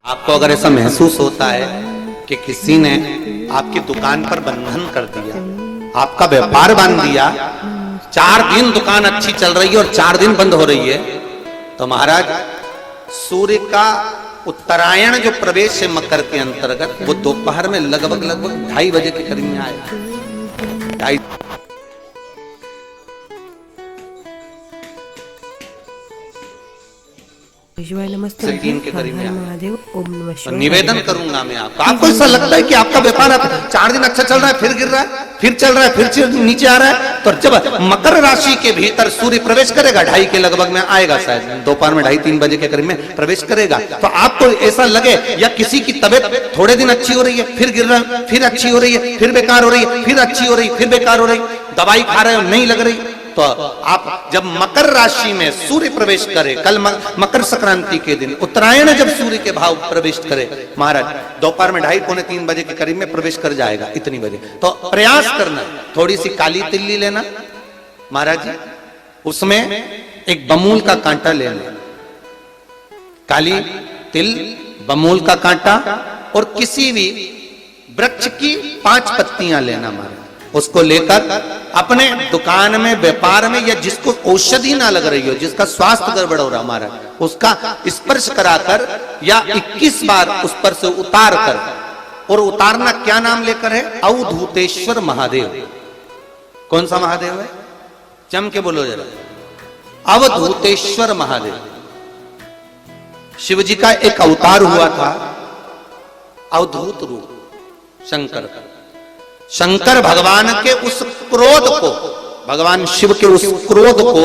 आपको अगर ऐसा महसूस होता है कि किसी ने आपकी दुकान पर बंधन कर दिया, आपका व्यापार बांध दिया, 4 दिन दुकान अच्छी चल रही है और 4 दिन बंद हो रही है, तो महाराज सूर्य का उत्तरायण जो प्रवेश है मकर के अंतर्गत, वो दोपहर में लगभग 2:30 बजे के करीब में आएगा। 2:30 से 3 के करीब में महादेव ओम नमः तो शिवाय। निवेदन करूंगा मैं आपको ऐसा लगता है कि आपका व्यापार 4 दिन अच्छा चल रहा है, फिर गिर रहा है, फिर चल रहा है, फिर नीचे आ रहा है, तो जब मकर राशि के भीतर सूर्य प्रवेश करेगा 2:30 के लगभग में आएगा, शायद दोपहर में 2:30-3 बजे के करीब में प्रवेश करेगा, तो आपको ऐसा लगे या किसी की तबियत थोड़े दिन अच्छी हो रही है, फिर गिर रहा है, फिर अच्छी हो रही है, फिर बेकार हो रही है, फिर अच्छी हो रही है, फिर बेकार हो रही, दवाई खा रहे हो नहीं लग रही, तो आप जब मकर राशि में सूर्य प्रवेश करे, कल मकर संक्रांति के दिन उत्तरायण जब सूर्य के भाव प्रवेश करे महाराज, दोपहर में 2:30-3 बजे के करीब में प्रवेश कर जाएगा इतनी बजे, तो प्रयास करना थोड़ी सी काली तिल्ली लेना महाराज जी, उसमें एक बमूल का कांटा लेना, काली तिल, बमूल का कांटा और किसी भी वृक्ष की 5 पत्तियां लेना महाराज, उसको लेकर अपने दुकान में व्यापार में या जिसको औषधि ना लग रही हो, जिसका स्वास्थ्य गड़बड़ हो रहा हमारा, उसका स्पर्श कराकर या 21 बार उस पर से उतार कर, और उतारना क्या नाम लेकर है, अवधूतेश्वर महादेव। कौन सा महादेव है, जम के बोलो जरा, अवधूतेश्वर महादेव। शिव जी का एक अवतार हुआ था, अवधूत रूप शंकर का। शंकर भगवान के उस क्रोध को, भगवान शिव के उस क्रोध को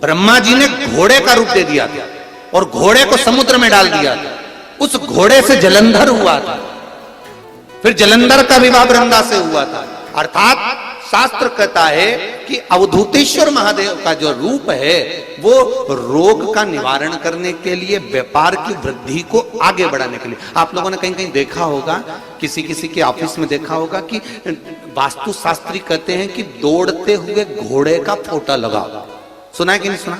ब्रह्मा जी ने घोड़े का रूप दे दिया था और घोड़े को समुद्र में डाल दिया था, उस घोड़े से जलंधर हुआ था, फिर जलंधर का विवाह वृंदा से हुआ था। अर्थात शास्त्र कहता है कि अवधूतेश्वर महादेव का जो रूप है वो रोग का निवारण करने के लिए, व्यापार की वृद्धि को आगे बढ़ाने के लिए। आप लोगों ने कहीं कहीं देखा होगा, किसी किसी के ऑफिस में देखा होगा कि वास्तु शास्त्री कहते हैं कि दौड़ते हुए घोड़े का फोटो लगाओ। सुना है कि नहीं सुना?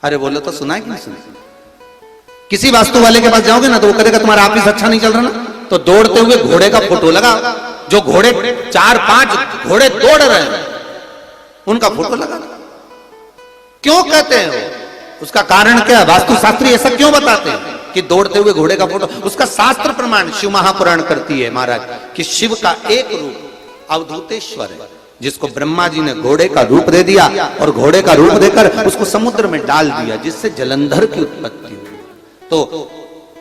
अरे बोलो तो सुना है कि नहीं सुना? किसी वास्तु वाले के पास जाओगे ना तो वो कहेगा तुम्हारा ऑफिस अच्छा नहीं चल रहा ना, तो दौड़ते हुए घोड़े का फोटो लगाओ। जो घोड़े 4-5 घोड़े दौड़ रहे हैं उनका फोटो लगा। क्यों कहते हैं वो? उसका कारण क्या? वास्तु शास्त्री ऐसा क्यों बताते हैं कि दौड़ते हुए घोड़े का फोटो? उसका शास्त्र प्रमाण शिव महापुराण करती है महाराज कि शिव का एक रूप अवधूतेश्वर है, जिसको ब्रह्मा जी ने घोड़े का रूप दे दिया और घोड़े का रूप देकर उसको समुद्र में डाल दिया, जिससे जलंधर की उत्पत्ति हुई। तो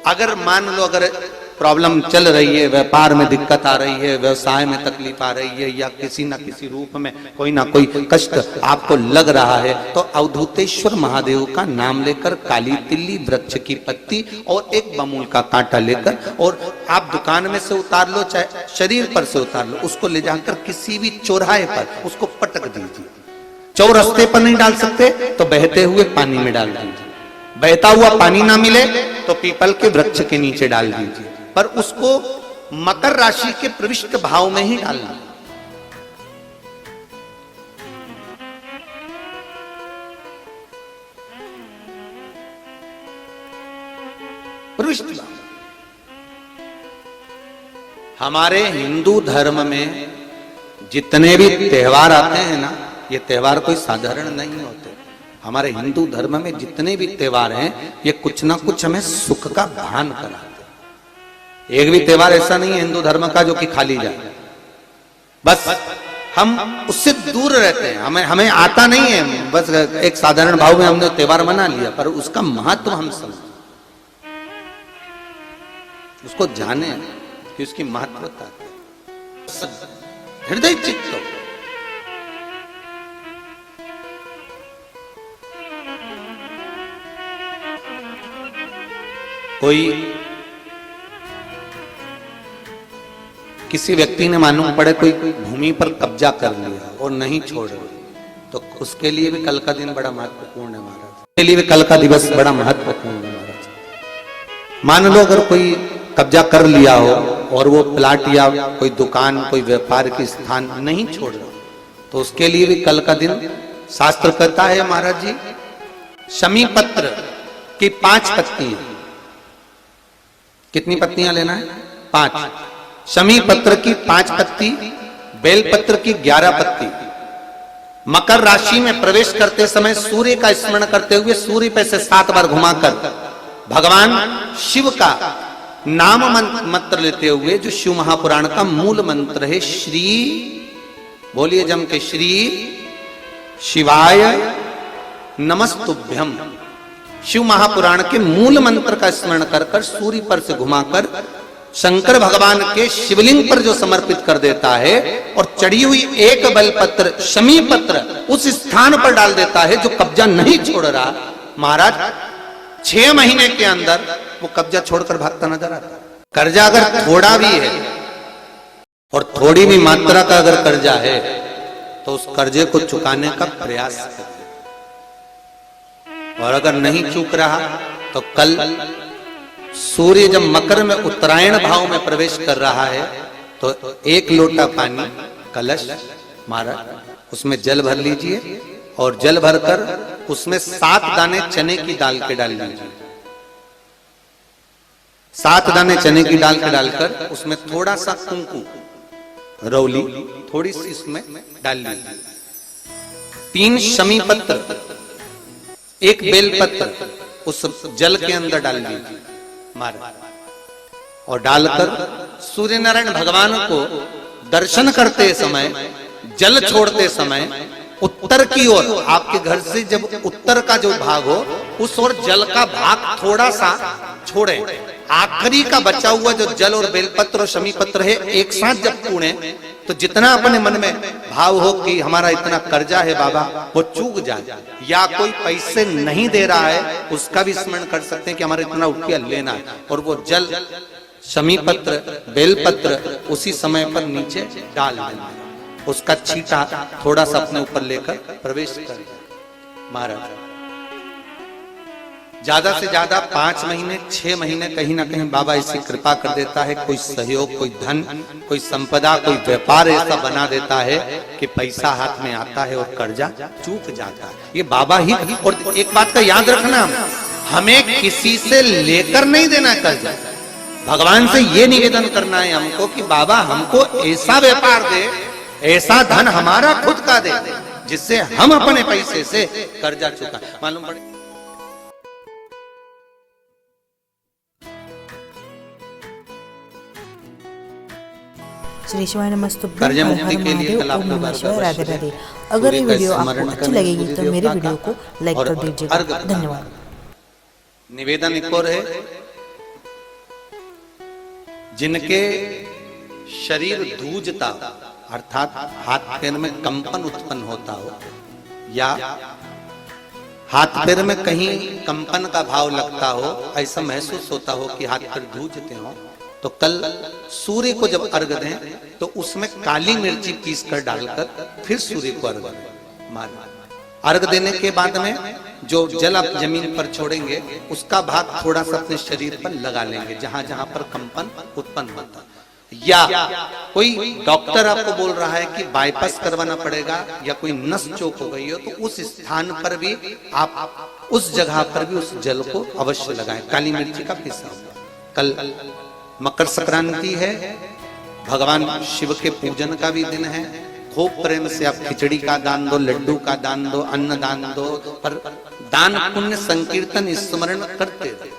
अगर मान लो अगर प्रॉब्लम चल रही है, व्यापार में दिक्कत आ रही है, व्यवसाय में तकलीफ आ रही है, या किसी ना किसी रूप में कोई ना कोई कष्ट आपको लग रहा है, तो अवधूतेश्वर महादेव का नाम लेकर काली तिल्ली, वृक्ष की पत्ती और एक बमूल का कांटा लेकर, और आप दुकान में से उतार लो चाहे शरीर पर से उतार लो, उसको ले जाकर किसी भी चौराहे पर उसको पटक दीजिए। चौरस्ते पर नहीं डाल सकते तो बहते हुए पानी में डाल दीजिए, बहता हुआ पानी ना मिले तो पीपल के वृक्ष के नीचे डाल दीजिए, पर उसको मकर राशि के प्रविष्ट भाव में ही डालना। प्रविष्ट भाव। हमारे हिंदू धर्म में जितने भी त्योहार आते हैं ना, ये त्योहार कोई साधारण नहीं होते। हमारे हिंदू धर्म में जितने भी त्योहार हैं ये कुछ ना कुछ हमें सुख का भान कराते। एक भी त्योहार ऐसा नहीं है हिंदू धर्म का जो कि खाली जाए, बस हम उससे दूर रहते हैं, हमें आता नहीं है, बस एक साधारण भाव में हमने त्योहार मना लिया, पर उसका महत्व हम समझें, उसको जाने कि उसकी महत्वता हृदय चित्त हो। कोई किसी व्यक्ति ने मालूम पड़े कोई भूमि पर कब्जा कर लिया और नहीं छोड़ रहे, तो उसके लिए भी कल का दिन बड़ा महत्वपूर्ण है महाराज, उसके लिए भी कल का दिवस बड़ा महत्वपूर्ण है महाराज। मान लो अगर कोई कब्जा कर लिया हो और वो प्लाट या कोई दुकान, कोई व्यापार की स्थान नहीं छोड़ रहा, तो उसके लिए भी कल का दिन शास्त्र कहता है महाराज जी, शमी पत्र की 5 पत्तियां कितनी पत्तियां लेना है? 5। शमी पत्र की 5 पत्ती, बेल पत्र की 11 पत्ती। मकर राशि में प्रवेश करते समय सूर्य का स्मरण करते हुए सूर्य पे से 7 बार घुमाकर भगवान शिव का नाम मंत्र लेते हुए, जो शिव महापुराण का मूल मंत्र है, श्री, बोलिए जम के, श्री शिवाय नमस्तुभ्यम। शिव महापुराण के मूल मंत्र का स्मरण कर कर सूर्य पर से घुमाकर शंकर भगवान के शिवलिंग पर जो समर्पित कर देता है और चढ़ी हुई एक बेलपत्र शमी पत्र उस स्थान पर डाल देता है जो कब्जा नहीं छोड़ रहा, महाराज 6 महीने के अंदर वो कब्जा छोड़कर भागता नजर आता है। कर्जा अगर थोड़ा भी है और थोड़ी भी मात्रा का अगर कर्जा है तो उस कर्जे को चुकाने का प्रयास करें, और अगर नहीं चूक रहा तो कल सूर्य जब मकर में उत्तरायण भाव में प्रवेश कर रहा है तो 1 लोटा पानी कलश मारा, उसमें जल भर लीजिए और जल भरकर उसमें 7 दाने चने की दाल के डाल लीजिए। 7 दाने चने की दाल के डालकर उसमें थोड़ा सा कुंकू रौली थोड़ी सी इसमें डाल लीजिए। 3 शमी पत्र, 1 बेल पत्र उस जल के अंदर डाल लीजिए, मारा, और डालकर सूर्य नारायण भगवान को दर्शन करते समय, जल छोड़ते समय उत्तर की ओर, आपके घर से जब उत्तर का जो भाग हो उस ओर जल का भाग थोड़ा सा छोड़े। आखिरी का बचा हुआ जो जल और बेलपत्र और शमी पत्र है एक साथ जब पूणे तो जितना अपने मन में भाव हो कि हमारा इतना कर्जा है बाबा, वो चूक जाए, या कोई पैसे नहीं दे रहा है उसका भी स्मरण कर सकते हैं कि हमारा इतना रुपया लेना है, और वो जल शमी पत्र बेलपत्र उसी समय पर नीचे डाल देना, उसका छींटा थोड़ा सा अपने ऊपर लेकर प्रवेश कर। महाराज ज्यादा से ज्यादा 5 महीने 6 महीने कहीं ना कहीं बाबा ऐसी कृपा कर देता है, कोई सहयोग, कोई धन, कोई संपदा, कोई व्यापार ऐसा बना देता है कि पैसा हाथ में आता है और कर्जा चूक जाता है। ये बाबा ही। और एक बात का याद रखना, हमें किसी से लेकर नहीं देना कर्जा, भगवान से ये निवेदन करना है हमको कि बाबा हमको ऐसा व्यापार दे, ऐसा धन हमारा खुद का दे जिससे हम अपने पैसे से कर्जा चुका। मालूम पड़े श्री शिवाय नमस्तुभ्यं। कर्ज मुक्ति के लिए कल आप लोग राधे राधे। अगर ये वीडियो आपको अच्छी लगेगी तो मेरे वीडियो को लाइक कर दीजिएगा। धन्यवाद। निवेदन एक और है, जिनके शरीर धूजता अर्थात हाथ पैर में कंपन उत्पन्न होता हो, या हाथ पैर में कहीं कंपन का भाव लगता हो, ऐसा महसूस होता हो कि हाथ पैर धूजते हो, तो कल सूर्य को जब अर्घ दें तो उसमें काली मिर्ची पीस कर डालकर फिर सूर्य को अर्घ मारें। अर्घ देने के बाद में जो जल आप जमीन पर छोड़ेंगे उसका भाग थोड़ा सा अपने शरीर पर लगा लेंगे जहां जहां पर कंपन उत्पन्न होता। या कोई डॉक्टर आपको बोल रहा है कि बाईपास करवाना पड़ेगा या कोई नस चोक हो गई हो, तो उस स्थान पर भी आप उस जगह पर भी उस जल को अवश्य लगाएं, काली मिर्ची का पिसा हुआ। कल मकर संक्रांति है, भगवान शिव के पूजन का भी दिन है। खूब प्रेम से आप खिचड़ी का दान दो, लड्डू का दान दो, अन्न दान दो, पर दान पुण्य संकीर्तन स्मरण करते रहे।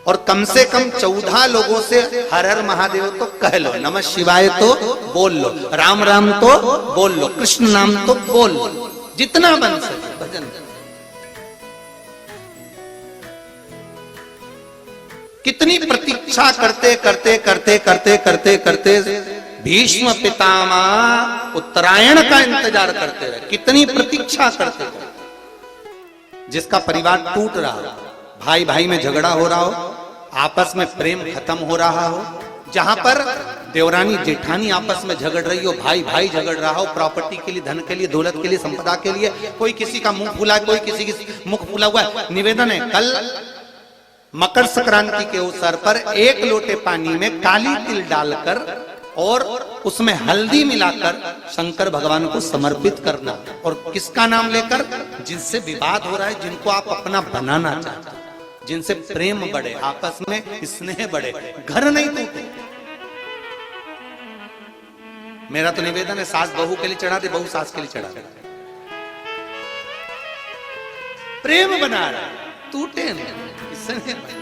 और कम से कम 14 लोगों से हर हर महादेव तो कह लो, नमः शिवाय तो बोल लो, राम राम तो बोल लो, कृष्ण नाम तो बोल लो, जितना बन सके भजन। कितनी प्रतीक्षा करते करते करते करते करते करते भीष्म पितामह उत्तरायण का इंतजार करते रहे, कितनी प्रतीक्षा करते रहे। जिसका परिवार टूट रहा हो, भाई भाई में झगड़ा हो रहा हो, आपस में प्रेम खत्म हो रहा हो, जहां पर देवरानी जेठानी आपस में झगड़ रही हो, भाई भाई झगड़ रहा हो, प्रॉपर्टी के लिए, धन के लिए, दौलत के लिए, संपदा के लिए, कोई किसी का मुंह फूला, कोई किसी की मुख फूला हुआ है। निवेदन है, कल मकर संक्रांति के अवसर पर 1 लोटे पानी में काली तिल डालकर और उसमें हल्दी मिलाकर शंकर भगवान को समर्पित करना, और किसका नाम लेकर? जिनसे विवाद हो रहा है, जिनको आप अपना बनाना चाहते हैं, जिनसे प्रेम बढ़े, आपस में स्नेह बढ़े, घर नहीं टूटे। मेरा तो निवेदन है, सास बहू के लिए चढ़ा दे, बहू सास के लिए चढ़ा दे, प्रेम बना रहा, टूटे नहीं, स्नेह बढ़े।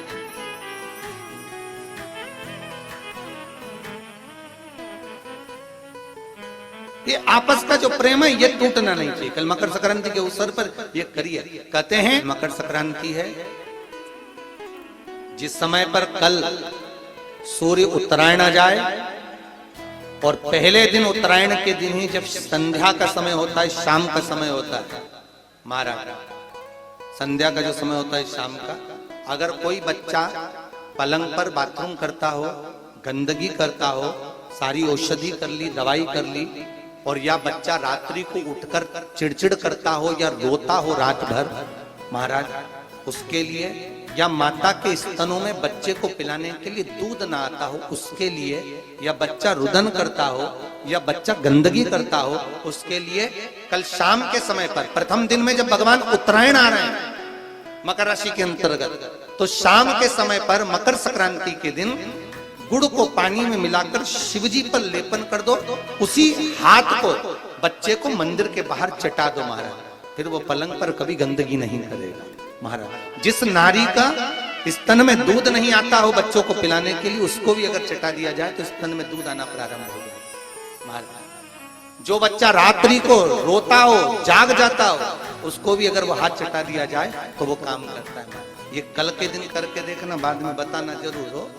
ये आपस का जो प्रेम है ये टूटना नहीं चाहिए। कल मकर संक्रांति के अवसर पर ये करिए। कहते हैं मकर संक्रांति है जिस समय पर कल सूर्य उत्तरायण आ जाए और पहले दिन उत्तरायण के दिन ही जब संध्या का समय होता है, शाम का समय होता है, महाराज संध्या का जो समय होता है शाम का, अगर कोई बच्चा पलंग पर बाथरूम करता हो, गंदगी करता हो, सारी औषधि कर ली, दवाई कर ली, और या बच्चा रात्रि को उठकर चिड़चिड़ करता हो या रोता हो रात भर, महाराज उसके लिए, या माता के स्तनों में बच्चे को पिलाने के लिए दूध ना आता हो उसके लिए, या बच्चा रुदन करता हो या बच्चा गंदगी करता हो उसके लिए, कल शाम के समय पर प्रथम दिन में जब भगवान उत्तरायण आ रहे हैं मकर राशि के अंतर्गत, तो शाम के समय पर मकर संक्रांति के दिन गुड़ को पानी में मिलाकर शिवजी पर लेपन कर दो, उसी हाथ को बच्चे को मंदिर के बाहर चटा दो महाराज, फिर वो पलंग पर कभी गंदगी नहीं करेगा। महाराज जिस नारी का स्तन में दूध नहीं आता हो बच्चों को पिलाने के लिए, उसको भी अगर चटा दिया जाए तो स्तन में दूध आना प्रारंभ हो जाए। महाराज जो बच्चा रात्रि को रोता हो, जाग जाता हो, उसको भी अगर वो हाथ चटा दिया जाए तो वो काम करता है। ये कल के दिन करके देखना, बाद में बताना जरूर हो।